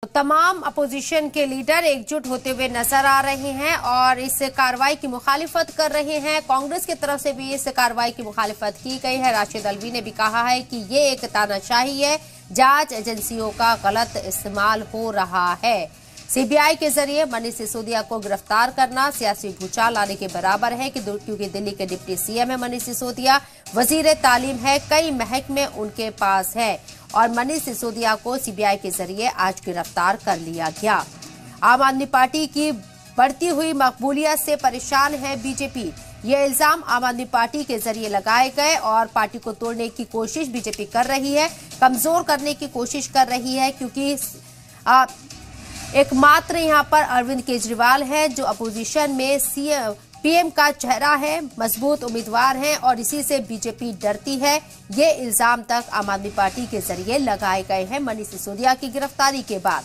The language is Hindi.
तमाम अपोजिशन के लीडर एकजुट होते हुए नजर आ रहे हैं और इस कार्रवाई की मुखालिफत कर रहे हैं। कांग्रेस की तरफ से भी इस कार्रवाई की मुखालिफत की गई है। राशिद अलवी ने भी कहा है कि ये एक तानाशाही है, जांच एजेंसियों का गलत इस्तेमाल हो रहा है। सीबीआई के जरिए मनीष सिसोदिया को गिरफ्तार करना सियासी भूचाल लाने के बराबर है क्योंकि दिल्ली के डिप्टी सीएम है मनीष सिसोदिया, वजीर तालीम है, कई महकमे उनके पास है और मनीष सिसोदिया को सीबीआई के जरिए आज गिरफ्तार कर लिया गया। आम आदमी पार्टी की बढ़ती हुई मकबूलियत से परेशान है बीजेपी। ये इल्जाम आम आदमी पार्टी के जरिए लगाए गए और पार्टी को तोड़ने की कोशिश बीजेपी कर रही है, कमजोर करने की कोशिश कर रही है क्योंकि एकमात्र यहां पर अरविंद केजरीवाल है जो अपोजिशन में पीएम का चेहरा है, मजबूत उम्मीदवार हैं और इसी से बीजेपी डरती है। ये इल्जाम तक आम आदमी पार्टी के जरिए लगाए गए हैं मनीष सिसोदिया की गिरफ्तारी के बाद।